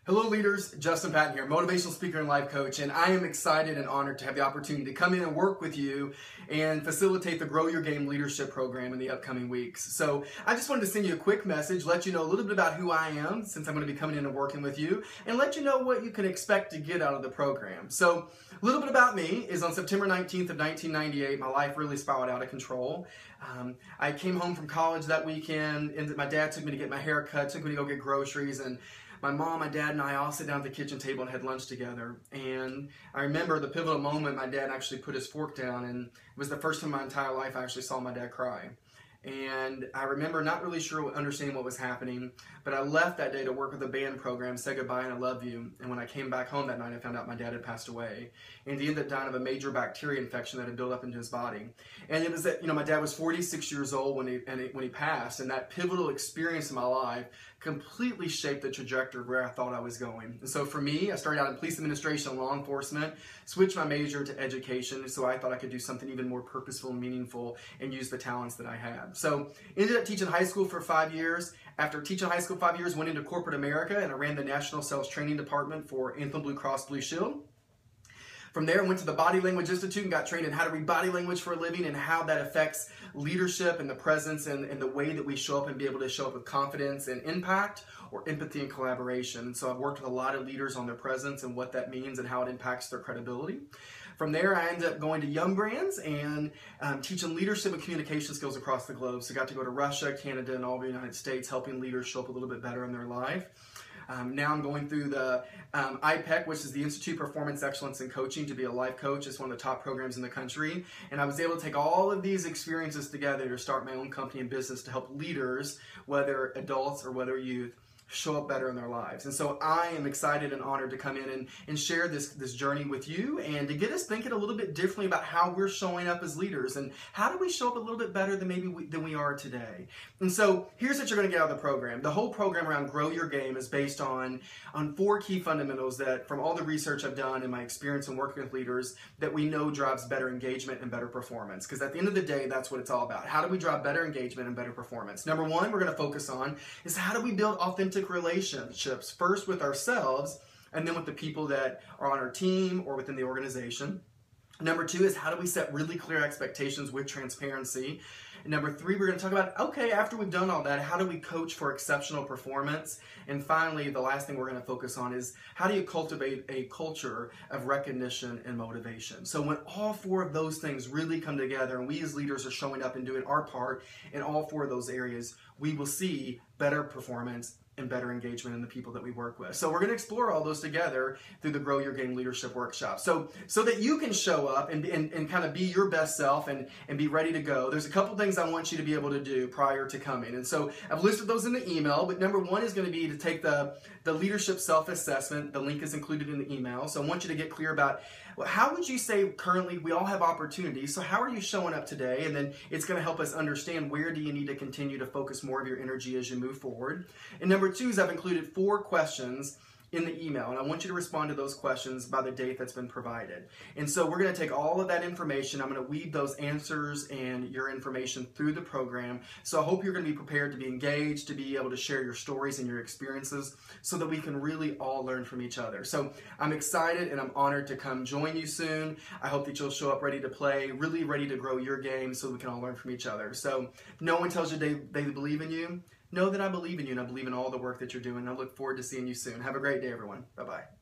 Hello leaders, Justin Patton here, motivational speaker and life coach, and I am excited and honored to have the opportunity to come in and work with you and facilitate the Grow Your Game Leadership Program in the upcoming weeks. So I just wanted to send you a quick message, let you know a little bit about who I am, since I'm going to be coming in and working with you, and let you know what you can expect to get out of the program. So a little bit about me is on September 19th of 1998, my life really spiraled out of control. I came home from college that weekend, and my dad took me to get my hair cut, took me to go get groceries, and my mom, my dad, and I all sat down at the kitchen table and had lunch together. And I remember the pivotal moment my dad actually put his fork down, and it was the first time in my entire life I actually saw my dad cry. And I remember not really sure understanding what was happening, but I left that day to work with a band program, say goodbye and I love you. And when I came back home that night, I found out my dad had passed away. And he ended up dying of a major bacteria infection that had built up into his body. And it was that, my dad was 46 years old when he passed, and that pivotal experience in my life completely shaped the trajectory of where I thought I was going. And so for me, I started out in police administration and law enforcement, switched my major to education, so I thought I could do something even more purposeful and meaningful and use the talents that I had. So ended up teaching high school for 5 years. After teaching high school 5 years, went into corporate America, and I ran the National Sales Training Department for Anthem Blue Cross Blue Shield. From there, I went to the Body Language Institute and got trained in how to read body language for a living and how that affects leadership and the presence and the way that we show up and be able to show up with confidence and impact, or empathy and collaboration. So I've worked with a lot of leaders on their presence and what that means and how it impacts their credibility. From there, I ended up going to Young Brands and teaching leadership and communication skills across the globe. So I got to go to Russia, Canada, and all the United States, helping leaders show up a little bit better in their life. Now I'm going through the IPEC, which is the Institute of Performance Excellence in Coaching, to be a life coach. It's one of the top programs in the country. And I was able to take all of these experiences together to start my own company and business to help leaders, whether adults or whether youth, show up better in their lives. And so I am excited and honored to come in and share this journey with you, and to get us thinking a little bit differently about how we're showing up as leaders and how do we show up a little bit better than than we are today. And so here's what you're going to get out of the program. The whole program around Grow Your Game is based on 4 key fundamentals that, from all the research I've done and my experience in working with leaders, that we know drives better engagement and better performance. Because at the end of the day, that's what it's all about. How do we drive better engagement and better performance? Number 1 we're going to focus on is how do we build authentic relationships, first with ourselves and then with the people that are on our team or within the organization. Number 2 is how do we set really clear expectations with transparency. And number 3, we're going to talk about, okay, after we've done all that, how do we coach for exceptional performance? And finally, the last thing we're going to focus on is how do you cultivate a culture of recognition and motivation? So when all 4 of those things really come together and we as leaders are showing up and doing our part in all 4 of those areas, we will see better performance and better engagement in the people that we work with. So we're going to explore all those together through the Grow Your Game Leadership Workshop. So that you can show up and kind of be your best self and be ready to go, there's a couple things I want you to be able to do prior to coming. And so I've listed those in the email, but number 1 is going to be to take the leadership self-assessment. The link is included in the email. So I want you to get clear about, well, how would you say currently we all have opportunities, so how are you showing up today? And then it's going to help us understand where do you need to continue to focus more of your energy as you move forward. And number 2 is I've included 4 questions in the email, and I want you to respond to those questions by the date that's been provided. And so we're going to take all of that information, I'm going to weave those answers and your information through the program. So I hope you're going to be prepared to be engaged, to be able to share your stories and your experiences so that we can really all learn from each other. So I'm excited and I'm honored to come join you soon. I hope that you'll show up ready to play, really ready to grow your game so we can all learn from each other. So no one tells you they believe in you. Know that I believe in you, and I believe in all the work that you're doing. I look forward to seeing you soon. Have a great day, everyone. Bye-bye.